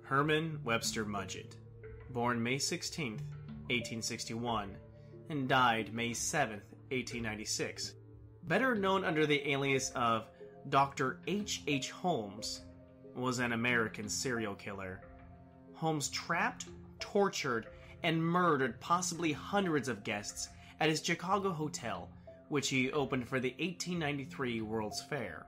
Herman Webster Mudgett, born May 16, 1861, and died May 7, 1896. Better known under the alias of Dr. H. Holmes, was an American serial killer. Holmes trapped, tortured, and murdered possibly hundreds of guests at his Chicago hotel, which he opened for the 1893 World's Fair.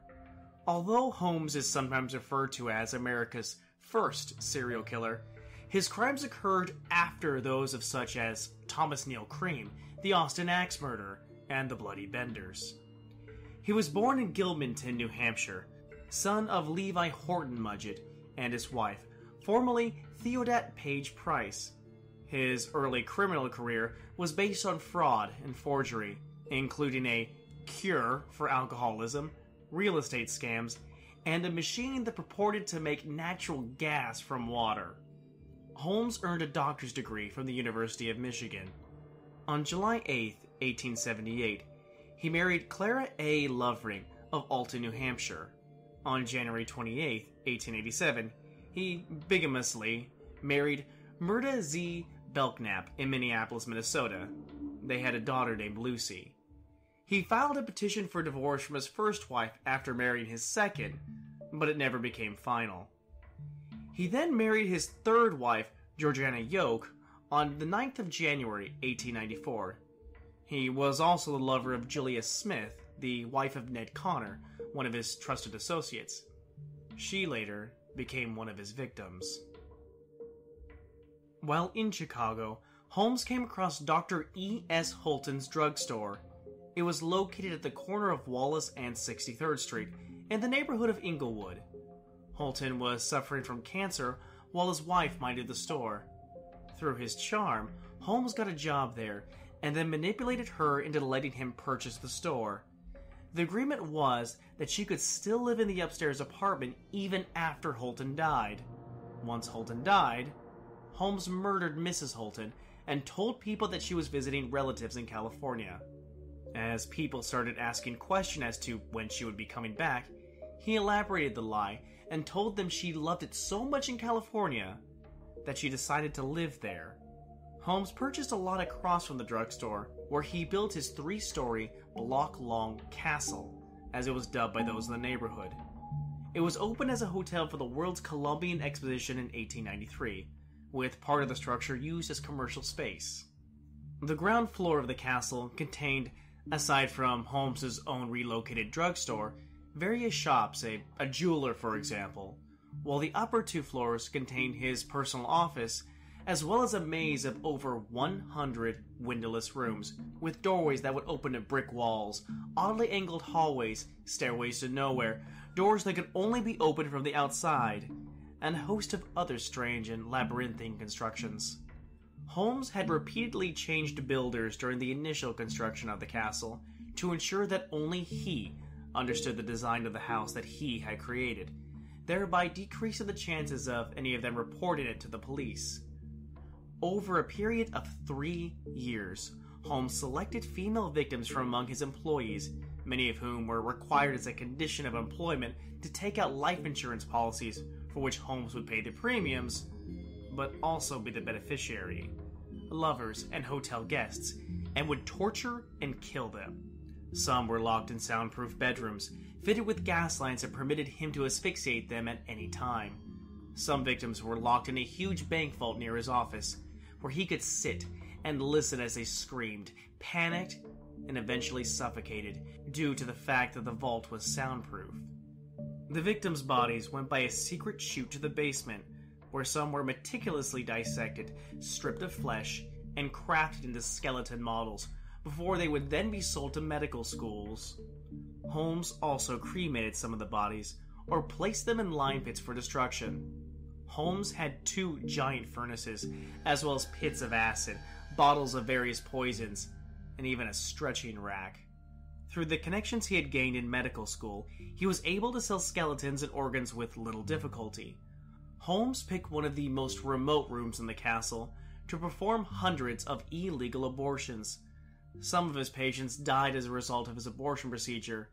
Although Holmes is sometimes referred to as America's first serial killer, his crimes occurred after those of such as Thomas Neal Cream, the Austin Axe murder, and the Bloody Benders. He was born in Gilmanton, New Hampshire, son of Levi Horton Mudgett and his wife, formerly Theodat Page Price. His early criminal career was based on fraud and forgery, including a cure for alcoholism, real estate scams, and a machine that purported to make natural gas from water. Holmes earned a doctor's degree from the University of Michigan. On July 8, 1878, he married Clara A. Lovering of Alton, New Hampshire. On January 28, 1887, he bigamously married Myrta Z. Belknap in Minneapolis, Minnesota. They had a daughter named Lucy. He filed a petition for divorce from his first wife after marrying his second, but it never became final. He then married his third wife, Georgiana Yoke, on the 9th of January, 1894. He was also the lover of Julia Smith, the wife of Ned Connor, one of his trusted associates. She later became one of his victims. While in Chicago, Holmes came across Dr. E. S. Holton's drugstore. It was located at the corner of Wallace and 63rd Street, in the neighborhood of Inglewood. Holton was suffering from cancer while his wife minded the store. Through his charm, Holmes got a job there, and then manipulated her into letting him purchase the store. The agreement was that she could still live in the upstairs apartment even after Holton died. Once Holton died, Holmes murdered Mrs. Holton and told people that she was visiting relatives in California. As people started asking questions as to when she would be coming back, he elaborated the lie and told them she loved it so much in California that she decided to live there. Holmes purchased a lot across from the drugstore, where he built his 3-story, block-long castle, as it was dubbed by those in the neighborhood. It was opened as a hotel for the World's Columbian Exposition in 1893, with part of the structure used as commercial space. The ground floor of the castle contained, aside from Holmes's own relocated drugstore, various shops, a jeweler for example, while the upper 2 floors contained his personal office, as well as a maze of over 100 windowless rooms, with doorways that would open to brick walls, oddly angled hallways, stairways to nowhere, doors that could only be opened from the outside, and a host of other strange and labyrinthine constructions. Holmes had repeatedly changed builders during the initial construction of the castle to ensure that only he understood the design of the house that he had created, thereby decreasing the chances of any of them reporting it to the police. Over a period of 3 years, Holmes selected female victims from among his employees, many of whom were required as a condition of employment to take out life insurance policies for which Holmes would pay the premiums, but also be the beneficiary, lovers and hotel guests, and would torture and kill them. Some were locked in soundproof bedrooms, fitted with gas lines that permitted him to asphyxiate them at any time. Some victims were locked in a huge bank vault near his office, where he could sit and listen as they screamed, panicked, and eventually suffocated due to the fact that the vault was soundproof. The victims' bodies went by a secret chute to the basement, where some were meticulously dissected, stripped of flesh, and crafted into skeleton models, before they would then be sold to medical schools. Holmes also cremated some of the bodies, or placed them in lime pits for destruction. Holmes had 2 giant furnaces, as well as pits of acid, bottles of various poisons, and even a stretching rack. Through the connections he had gained in medical school, he was able to sell skeletons and organs with little difficulty. Holmes picked one of the most remote rooms in the castle to perform hundreds of illegal abortions. Some of his patients died as a result of his abortion procedure,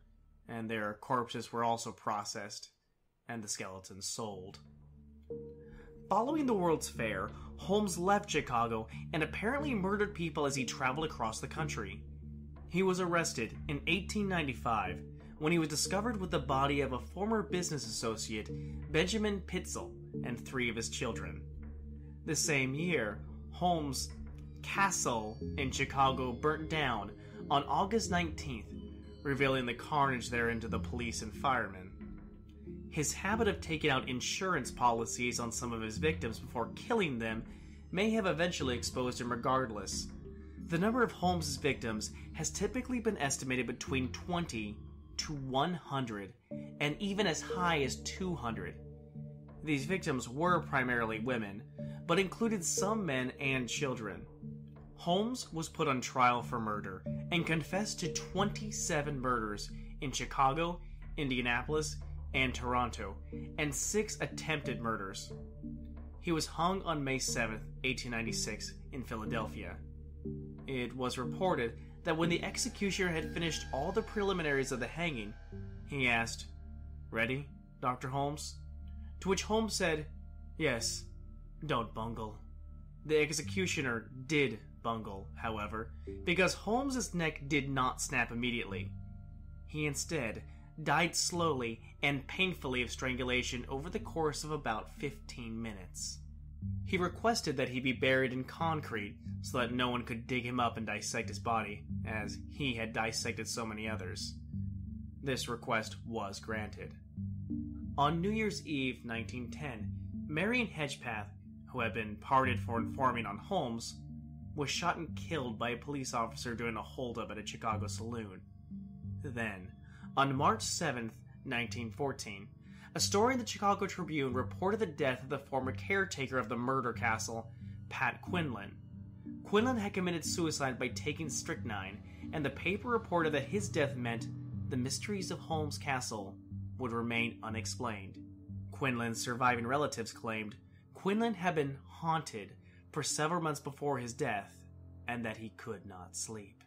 and their corpses were also processed, and the skeletons sold. Following the World's Fair, Holmes left Chicago and apparently murdered people as he traveled across the country. He was arrested in 1895 when he was discovered with the body of a former business associate, Benjamin Pitzel, and 3 of his children. The same year, Holmes' castle in Chicago burnt down on August 19th, revealing the carnage therein to the police and firemen. His habit of taking out insurance policies on some of his victims before killing them may have eventually exposed him regardless. The number of Holmes' victims has typically been estimated between 20 to 100, and even as high as 200. These victims were primarily women, but included some men and children. Holmes was put on trial for murder and confessed to 27 murders in Chicago, Indianapolis, and Toronto, and 6 attempted murders. He was hung on May 7, 1896, in Philadelphia. It was reported that when the executioner had finished all the preliminaries of the hanging, he asked, "Ready, Dr. Holmes?" To which Holmes said, "Yes, don't bungle." The executioner did bungle, however, because Holmes's neck did not snap immediately. He instead died slowly and painfully of strangulation over the course of about 15 minutes. He requested that he be buried in concrete so that no one could dig him up and dissect his body, as he had dissected so many others. This request was granted. On New Year's Eve 1910, Marion Hedgepath, who had been pardoned for informing on Holmes, was shot and killed by a police officer during a holdup at a Chicago saloon. Then, on March 7, 1914, a story in the Chicago Tribune reported the death of the former caretaker of the murder castle, Pat Quinlan. Quinlan had committed suicide by taking strychnine, and the paper reported that his death meant the mysteries of Holmes Castle would remain unexplained. Quinlan's surviving relatives claimed Quinlan had been haunted for several months before his death, and that he could not sleep.